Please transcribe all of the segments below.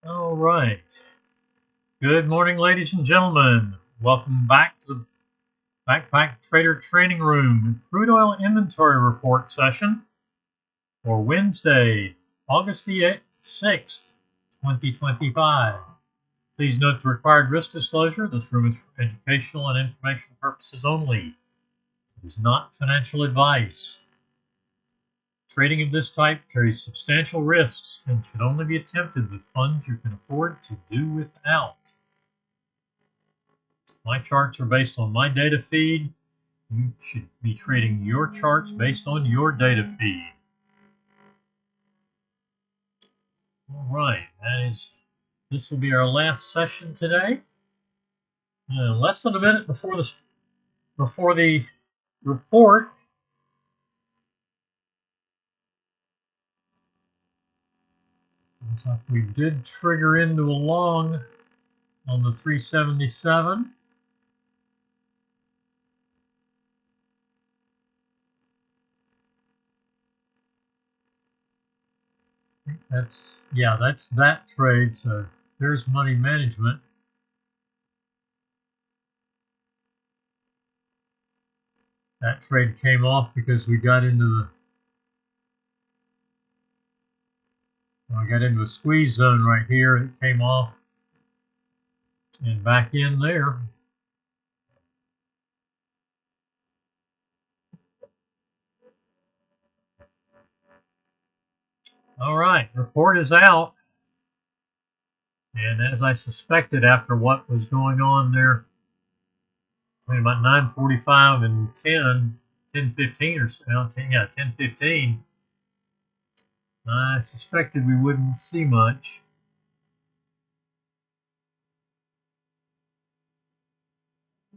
All right. Good morning, ladies and gentlemen. Welcome back to the Backpack Trader Training Room Crude Oil Inventory Report session for Wednesday, August the 6th, 2025. Please note the required risk disclosure. This room is for educational and informational purposes only. It is not financial advice. Trading of this type carries substantial risks and should only be attempted with funds you can afford to do without. My charts are based on my data feed. You should be trading your charts based on your data feed. All right, this will be our last session today. Less than a minute before the report. Looks like we did trigger into a long on the 377. That's that trade. So there's money management. That trade came off because we got into a squeeze zone right here. It came off and back in there. All right, report is out. And as I suspected, after what was going on there between about 9:45 and 10:15 or so, 10:15, I suspected we wouldn't see much.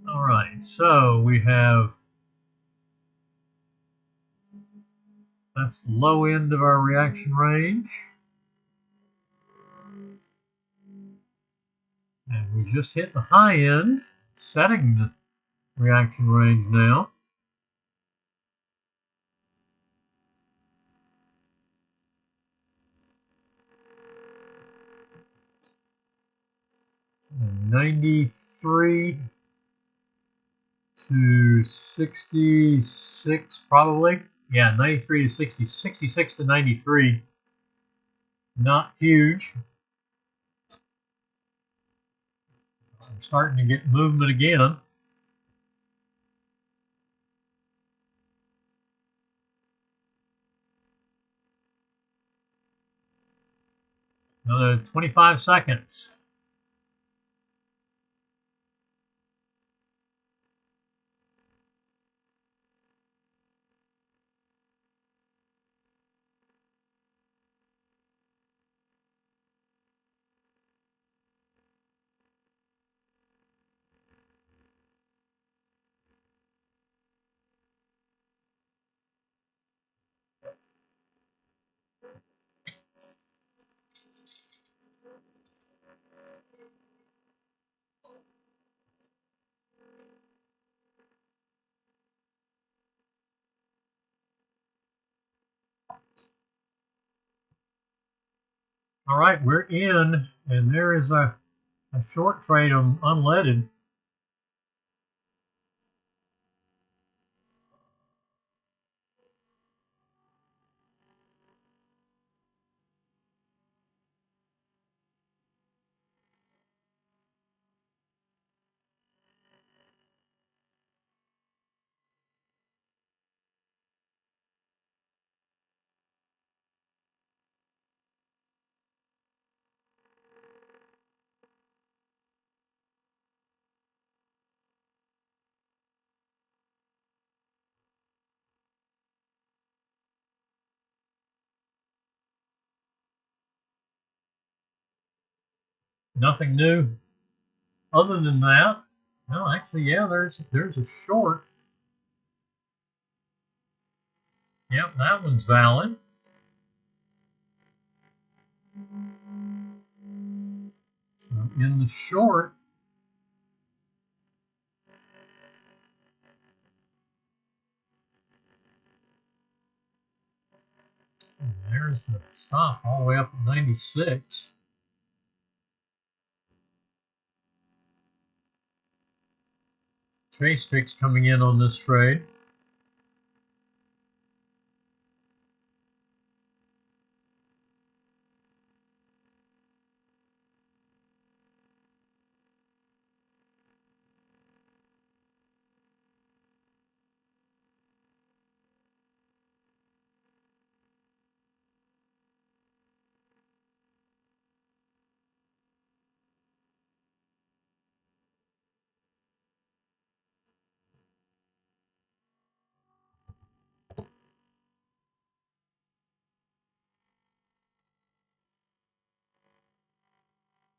All right, so we have, that's the low end of our reaction range. And we just hit the high end, setting the reaction range now. And 93 to 66 probably. Yeah, 93 to 60, 66 to 93. Not huge. I'm starting to get movement again. Another 25 seconds. All right, we're in, and there is a short trade on unleaded. Nothing new other than that. No, actually, yeah, there's a short. Yep, that one's valid. So in the short, and there's the stop all the way up at 96. Chase ticks coming in on this trade.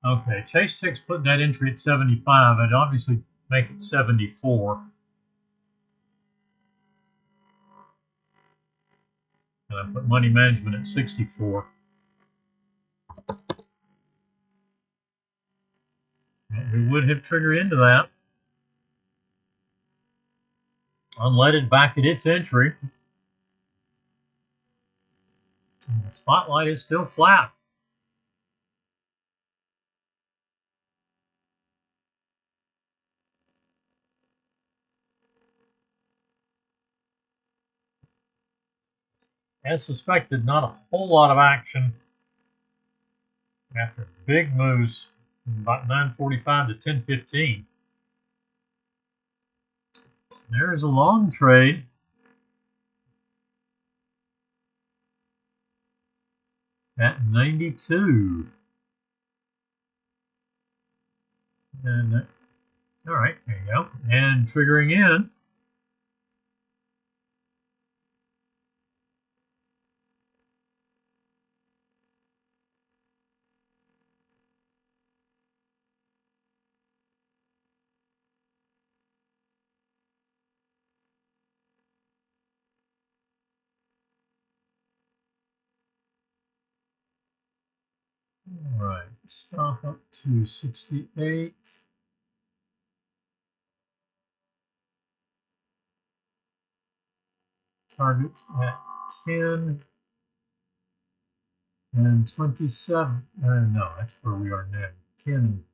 Okay, Chase ticks put that entry at 75. I'd obviously make it 74. And I put money management at 64. We would have triggered into that. Unleaded back at its entry. And the spotlight is still flat. As suspected, not a whole lot of action after big moves from about 9:45 to 10:15. There is a long trade. At 92. And all right, there you go. And triggering in. All right, stop up to 68. Target at 10 and 27. No, that's where we are now. 10 and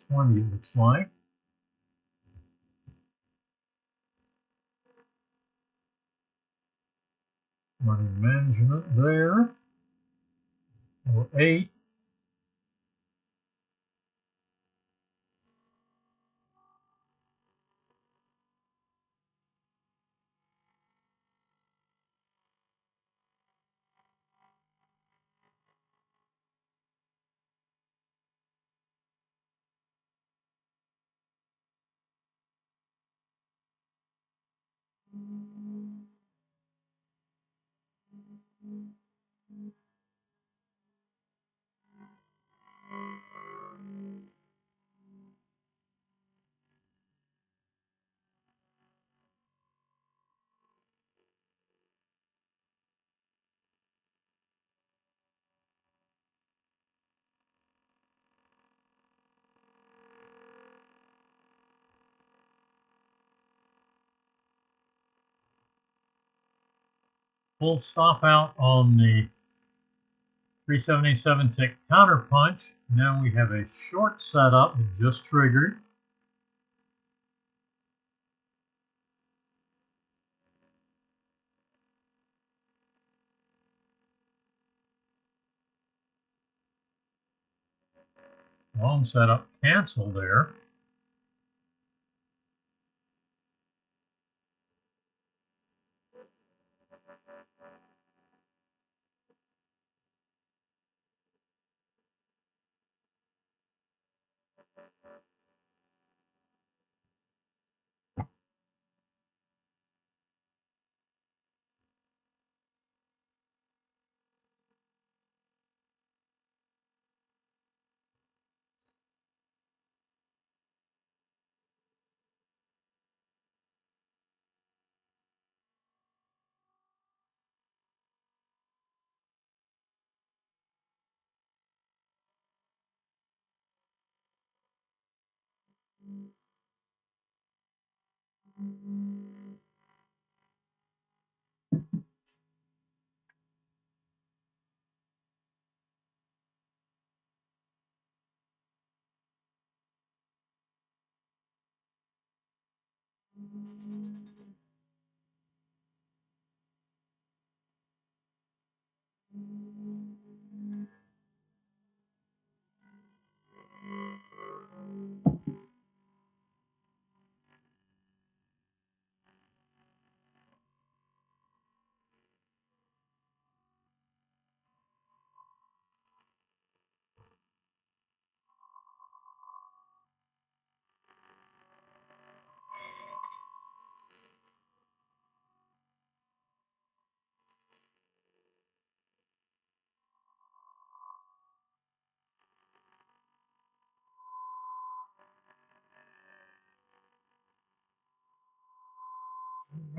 20, it looks like. Money management there. 8. Full stop out on the 377 tick counterpunch. Now we have a short setup that just triggered. Long setup canceled there.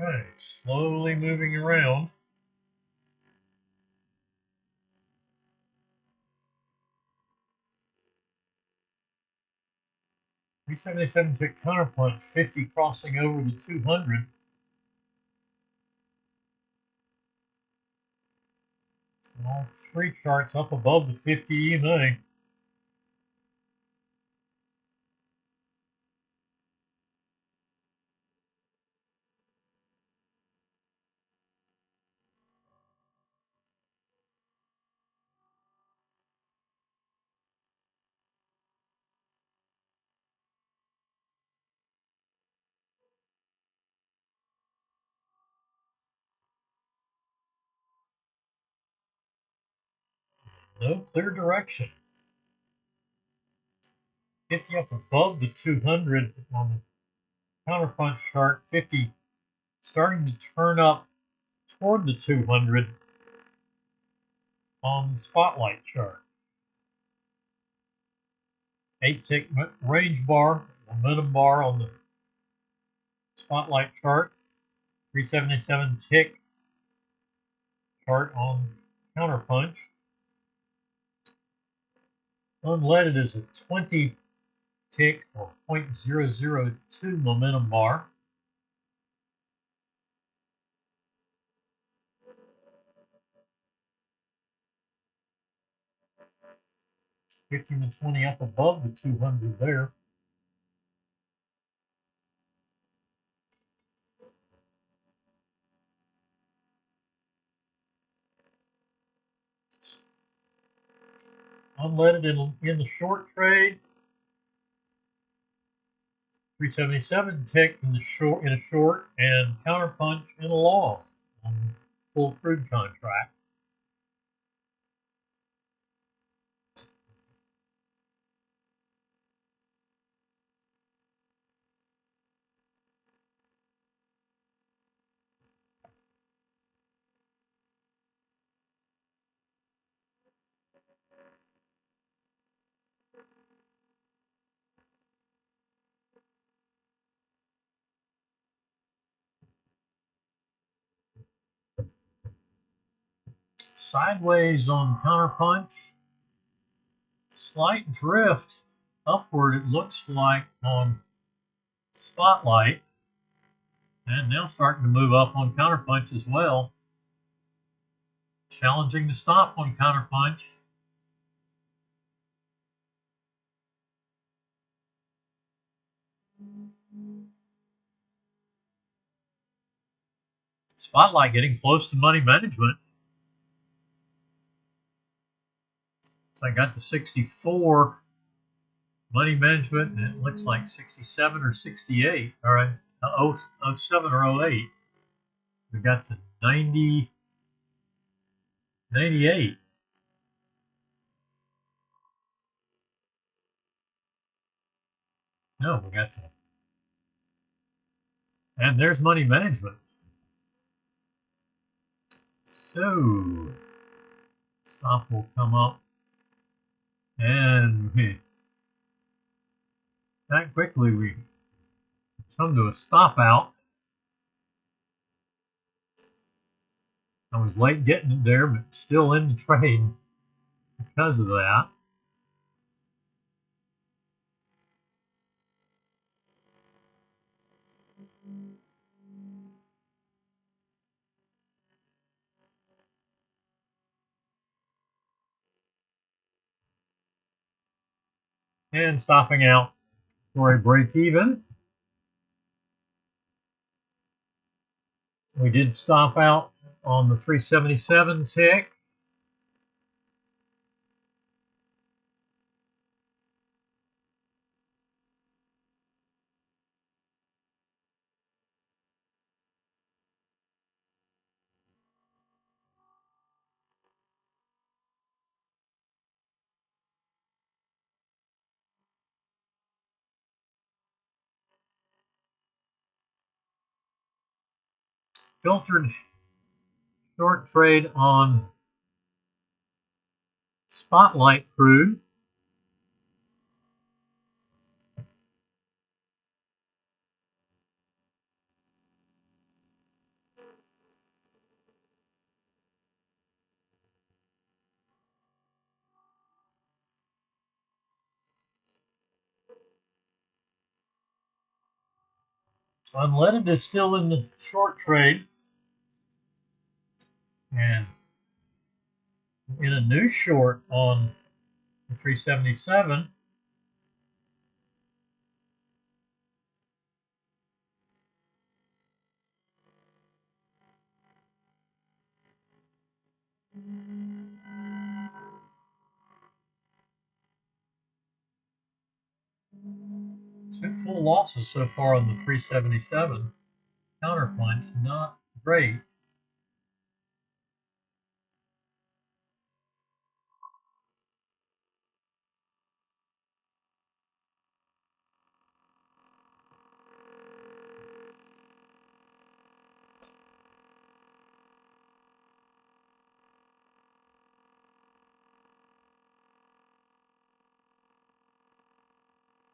All right, slowly moving around. $377 tick counterpunch, 50 crossing over the 200. All three charts up above the 50 EMA. No clear direction. 50 up above the 200 on the counterpunch chart. 50 starting to turn up toward the 200 on the spotlight chart. 8 tick range bar, momentum bar on the spotlight chart. 377 tick chart on counterpunch. Unleaded is a 20 tick or 0.002 momentum bar. 15 to 20 up above the 200 there. Unleaded in the short trade. 377 tick in a short and counterpunch in a long on full crude contract. Sideways on counterpunch. Slight drift upward, it looks like, on spotlight. And now starting to move up on counterpunch as well. Challenging to stop on counterpunch. Spotlight getting close to money management. So I got to 64 money management, and it looks like 67 or 68. All right, 07 or 08. We got to 90, 98. No, we got to, and there's money management. So stop will come up, and that quickly we come to a stop out. I was late getting it there, but still in the trade because of that. And stopping out for a break even. We did stop out on the 377 tick. Filtered short trade on Spotlight Crude. Unleaded is still in the short trade, and in a new short on the 377. Two full losses so far on the 377. Counterpoint's not great.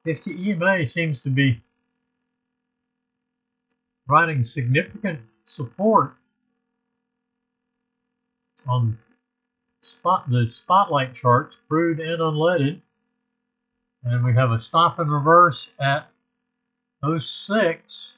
Nifty EMA seems to be providing significant support on the spotlight charts, crude and unleaded. And we have a stop and reverse at 06.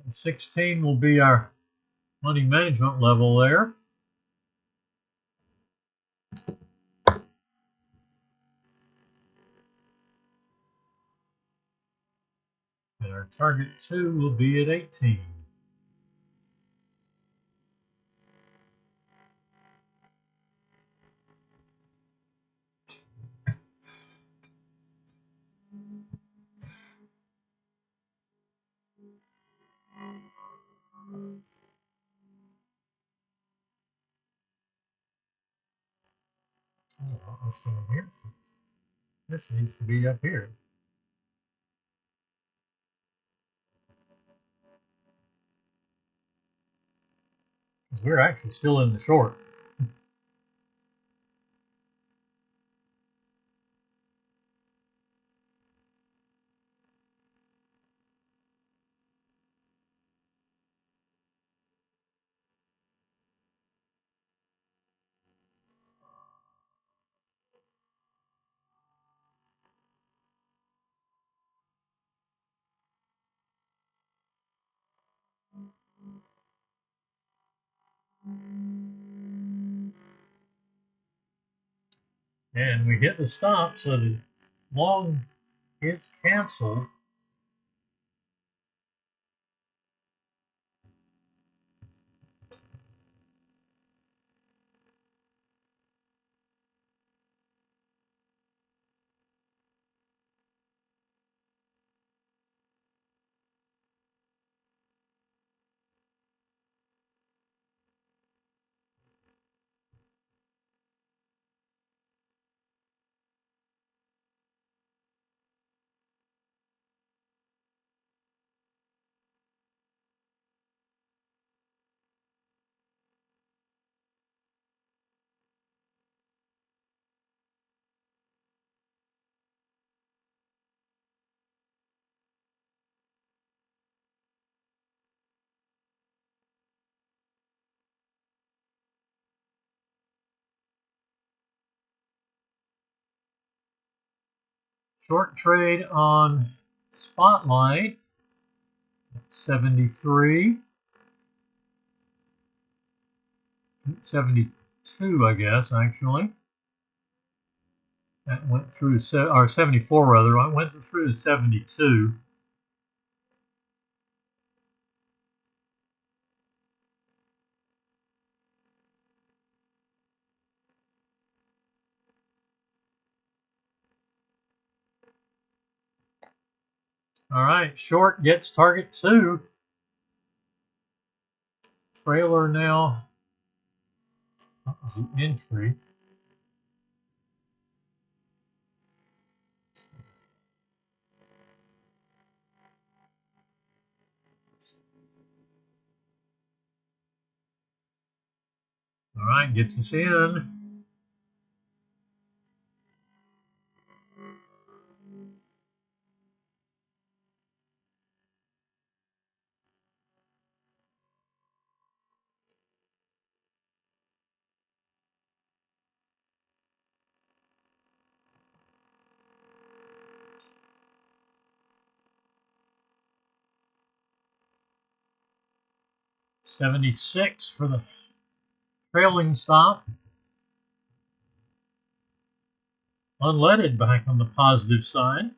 And 16 will be our money management level there. And our target 2 will be at 18. Oh, it's down here. This needs to be up here. Because we're actually still in the short. And we hit the stop, so the long is canceled. Short trade on Spotlight at 73, 72, I guess, actually. That went through, or 74 rather, I went through to 72. All right, short gets target 2. Trailer now, that was an entry. All right, gets us in. $76 for the trailing stop. Unleaded back on the positive side.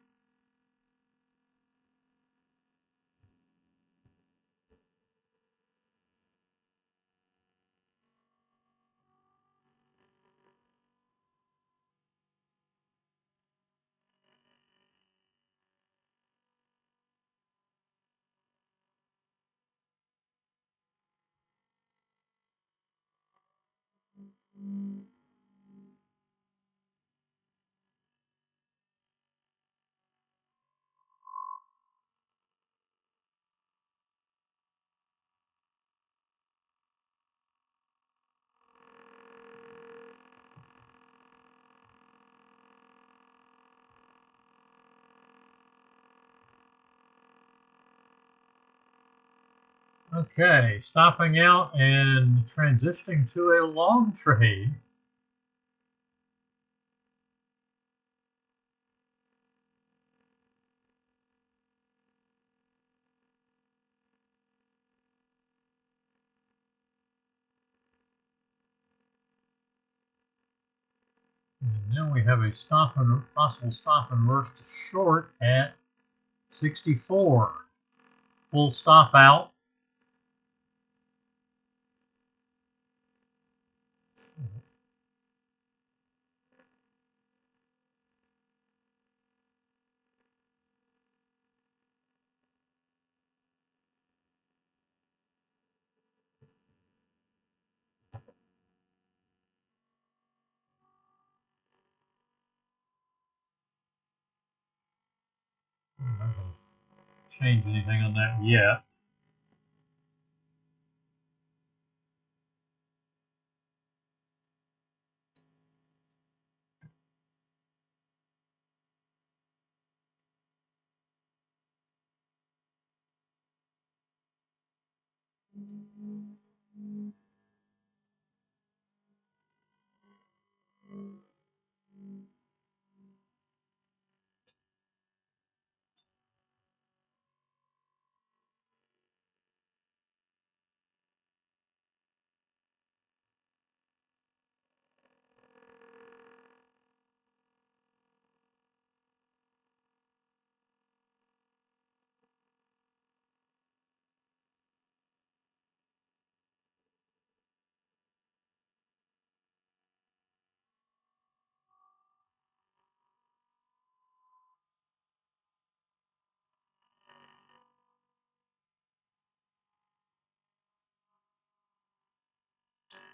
Okay, stopping out and transitioning to a long trade. And now we have a possible stop and reverse to short at 64. Full stop out. I'm not going to change anything on that yet.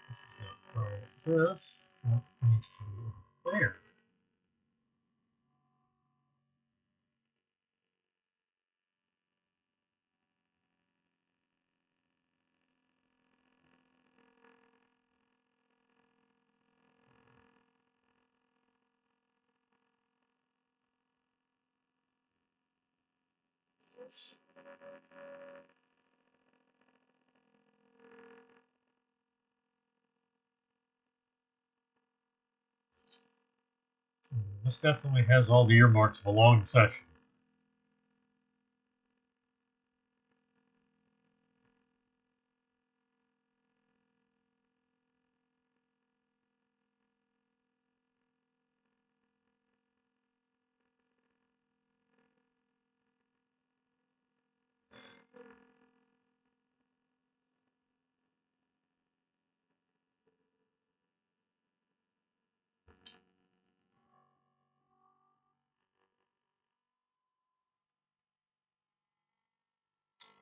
This is not right. This needs to be there. This definitely has all the earmarks of a long session.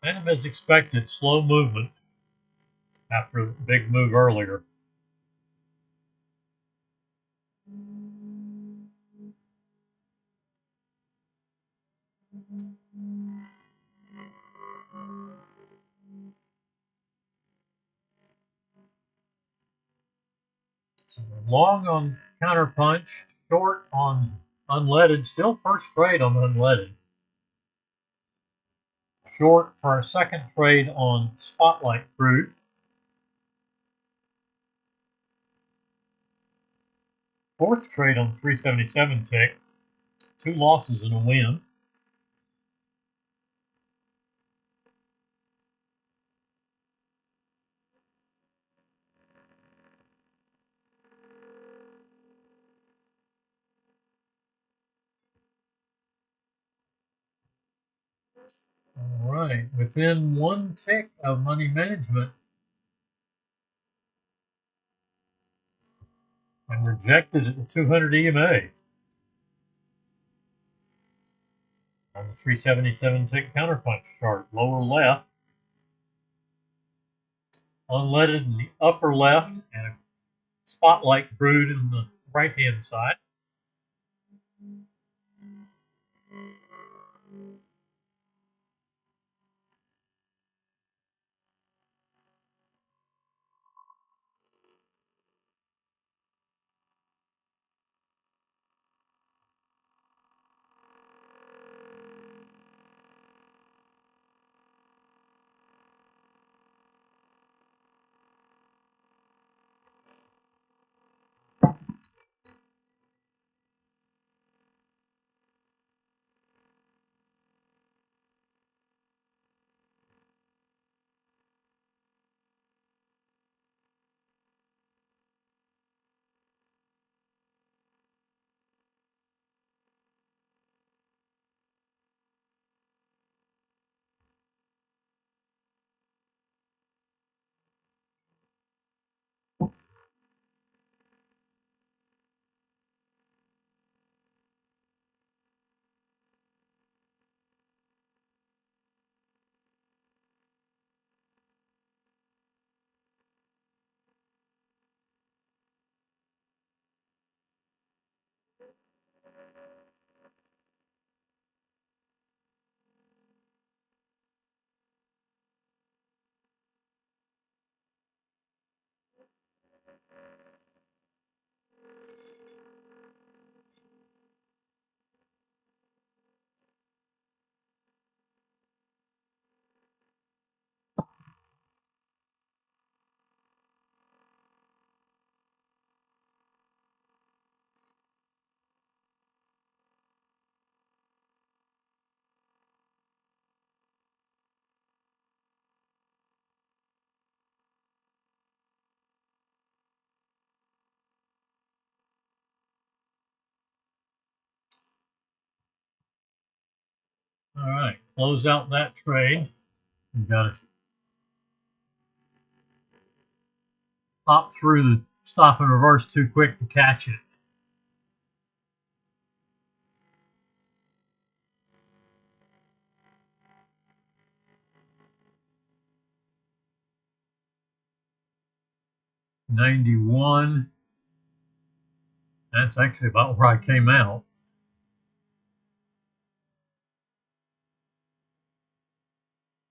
And as expected, slow movement after the big move earlier. So long on counterpunch, short on unleaded, still first trade on unleaded. Short for our second trade on Spotlight Crude. Fourth trade on 377 tick. 2 losses and a win. All right, within 1 tick of money management and rejected at the 200 EMA on the 377 tick counterpunch chart, lower left, unleaded in the upper left, and a Spotlight Crude in the right hand side. All right, close out that trade. We've got to pop through the stop and reverse too quick to catch it. $91. That's actually about where I came out.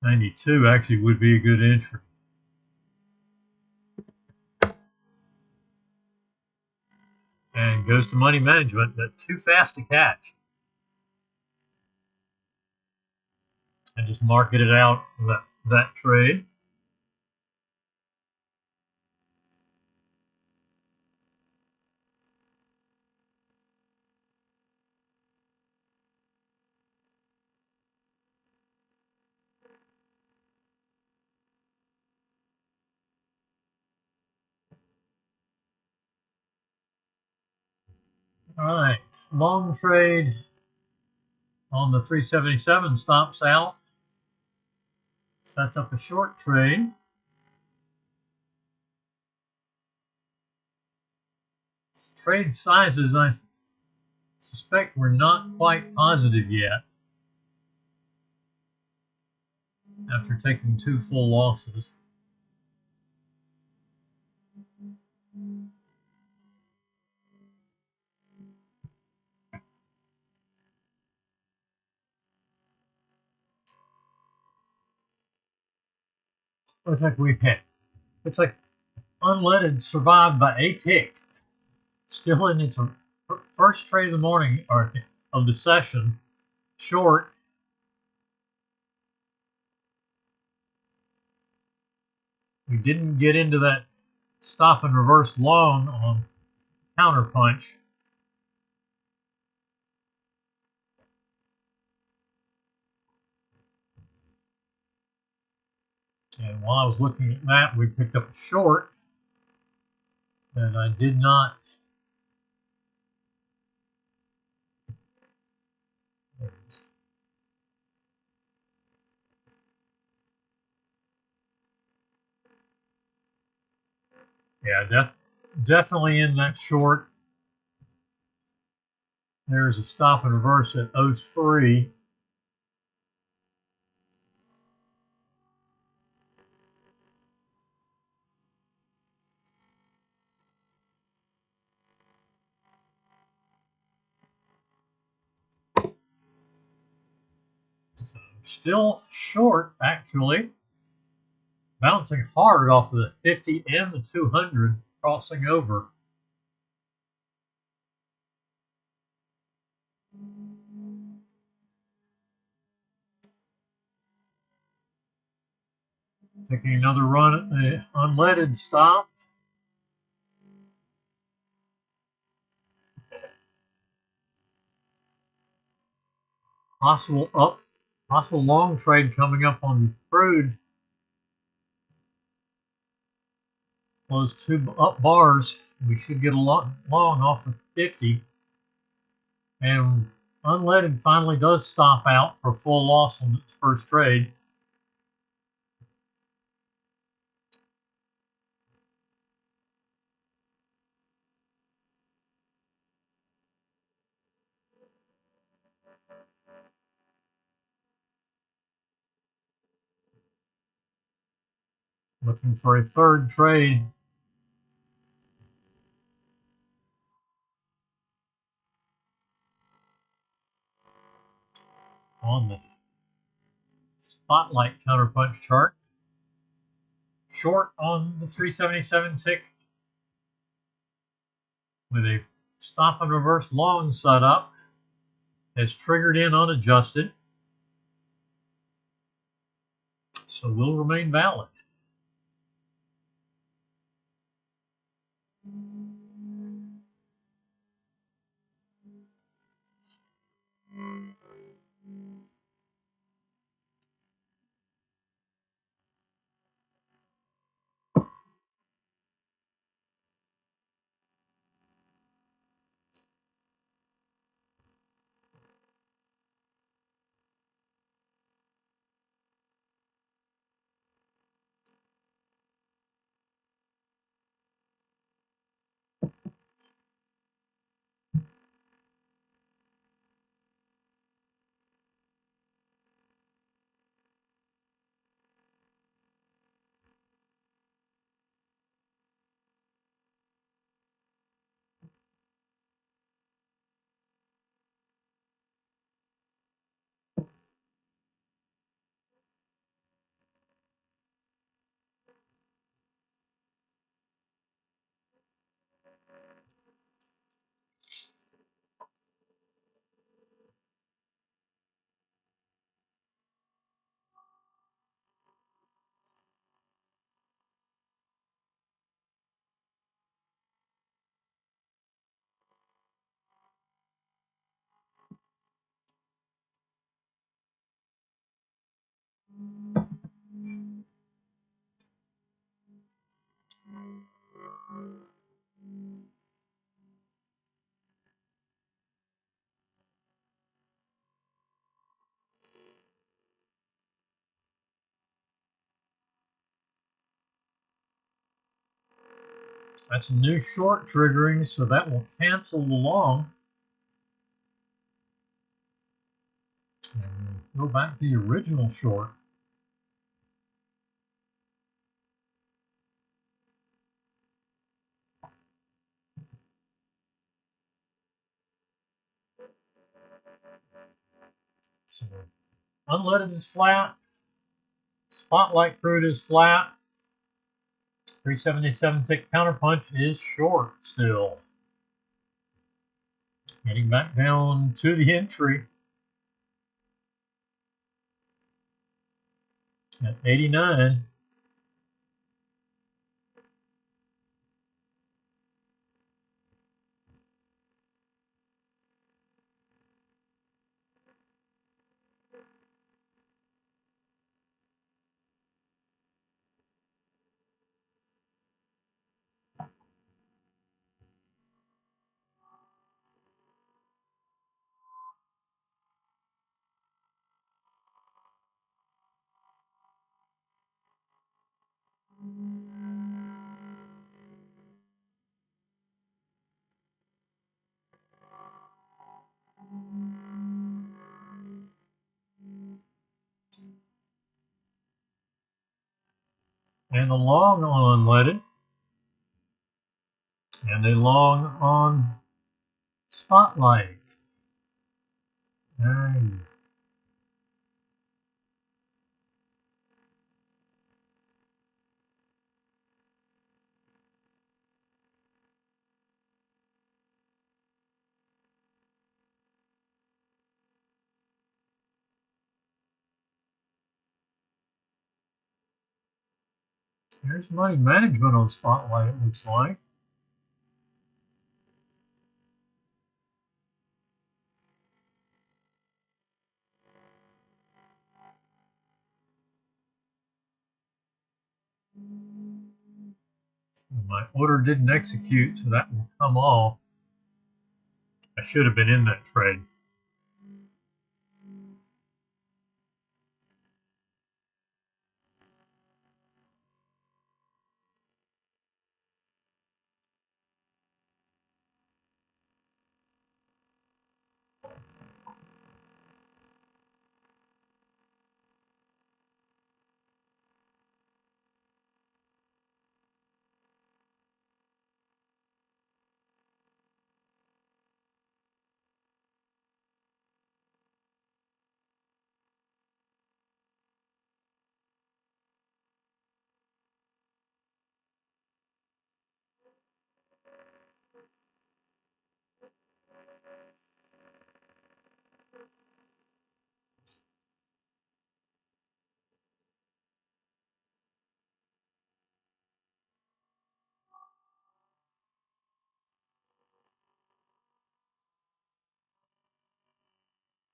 $92 actually would be a good entry. And goes to money management, but too fast to catch. I just marketed out that trade. All right, long trade on the 377 stops out, sets up a short trade. Trade sizes, I suspect, we're not quite positive yet after taking 2 full losses. Looks like we hit. Looks like unleaded survived by a tick. Still in its first trade of the morning, or of the session, short. We didn't get into that stop and reverse long on counterpunch. And while I was looking at that, we picked up a short that I did not. There it is. Yeah, definitely in that short. There's a stop and reverse at 03. So still short, actually. Bouncing hard off of the 50 and the 200, crossing over. Taking another run at the unleaded stop. Possible long trade coming up on crude. Those 2 up bars, we should get a long off the 50. And unleaded finally does stop out for full loss on its first trade. Looking for a third trade. On the spotlight counterpunch chart. Short on the 377 tick with a stop and reverse long setup. Has triggered in unadjusted. So will remain valid. That's a new short triggering, so that will cancel the long. And go back to the original short. So unleaded is flat. Spotlight crude is flat. 377 tick counterpunch is short still. Getting back down to the entry at 89. And a long on unleaded. And a long on spotlight. And there's money management on spotlight, it looks like. My order didn't execute, so that will come off. I should have been in that trade.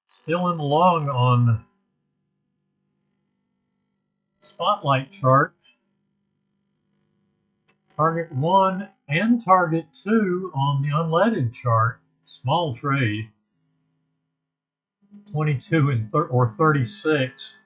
Still in the long on spotlight chart. Target 1 and target 2 on the unleaded chart. Small trade. 22 and or 36.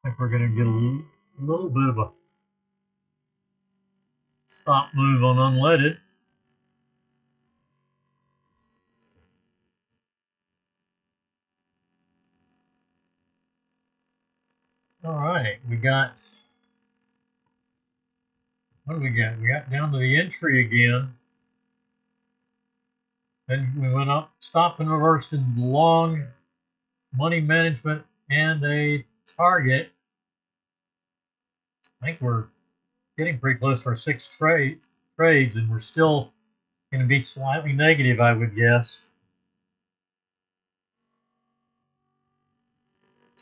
I think we're going to get a little bit of a stop move on unleaded. All right, we got, what do we got? We got down to the entry again. Then we went up, stopped and reversed in long money management and a target. I think we're getting pretty close to our 6 trades, and we're still going to be slightly negative, I would guess.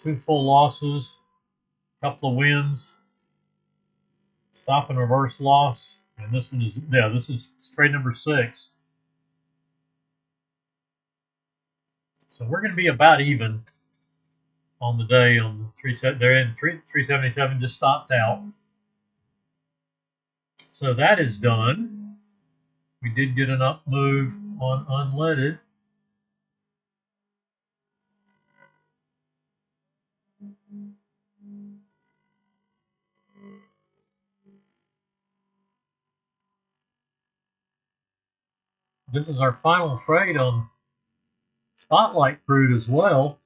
2 full losses, a couple of wins, stop and reverse loss, and this one is, yeah, this is trade number 6. So we're going to be about even on the day on the 377 just stopped out. So that is done. We did get an up move on unleaded. This is our final trade on Spotlight Crude as well.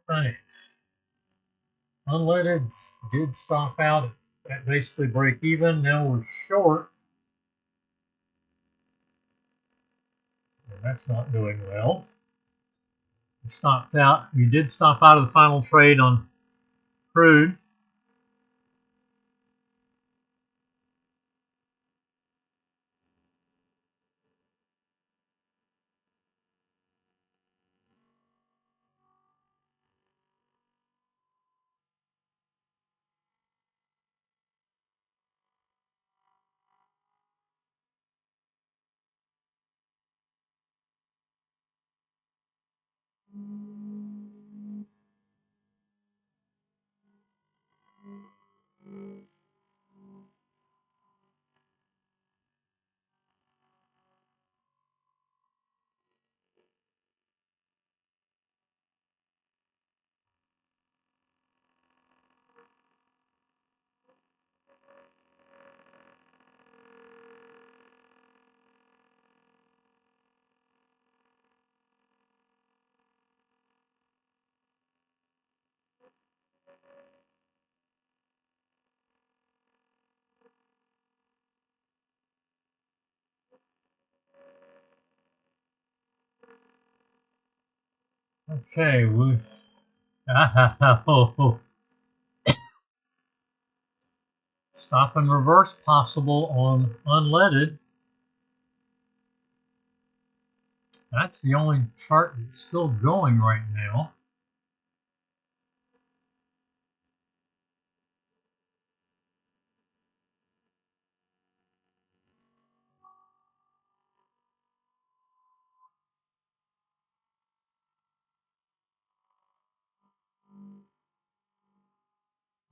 Right. Unleaded did stop out at basically break even. Now we're short. That's not doing well. We stopped out. We did stop out of the final trade on crude. Okay, we stop and reverse possible on unleaded. That's the only chart that's still going right now.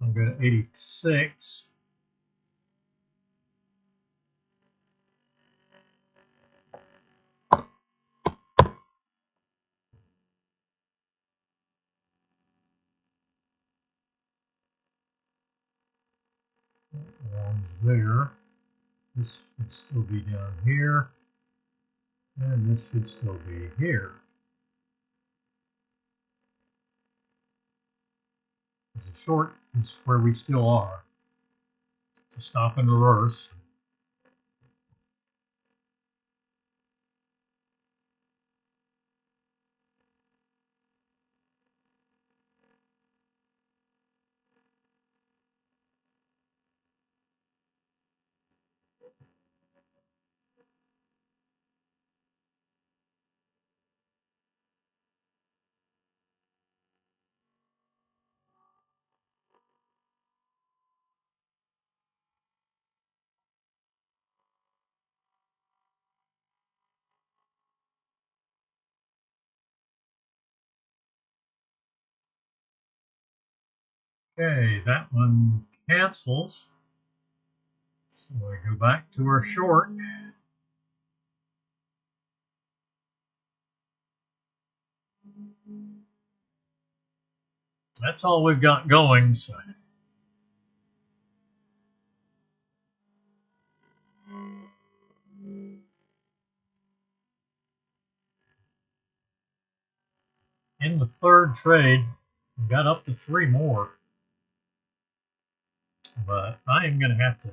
I'm going to 86. One's there. This should still be down here. And this should still be here. This is short. This is where we still are. So stop and reverse. Okay, that one cancels. So we go back to our short. That's all we've got going. So in the third trade, we got up to 3 more. But I am going to have to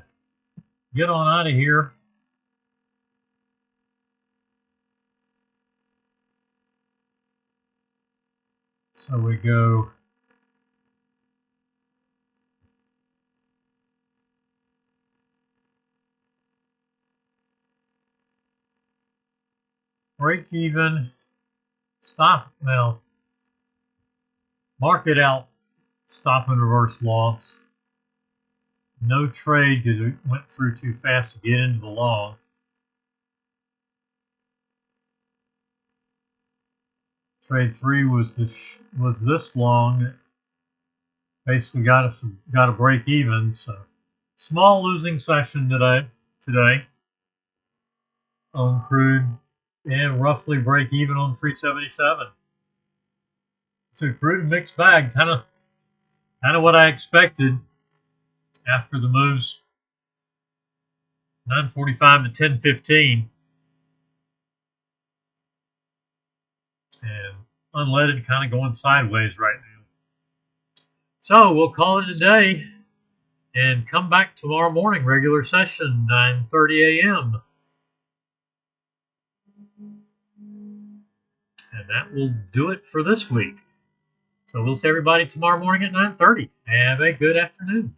get on out of here. So we go break even, stop, now market out, stop and reverse loss. No trade because it went through too fast to get into the long. Trade 3 was this long. Basically got a break even. So small losing session today on crude, and roughly break even on 377. So crude mixed bag, kind of what I expected after the moves 9:45 to 10:15, and unleaded kind of going sideways right now. So we'll call it a day and come back tomorrow morning, regular session, 9:30 a.m. And that will do it for this week. So we'll see everybody tomorrow morning at 9:30. Have a good afternoon.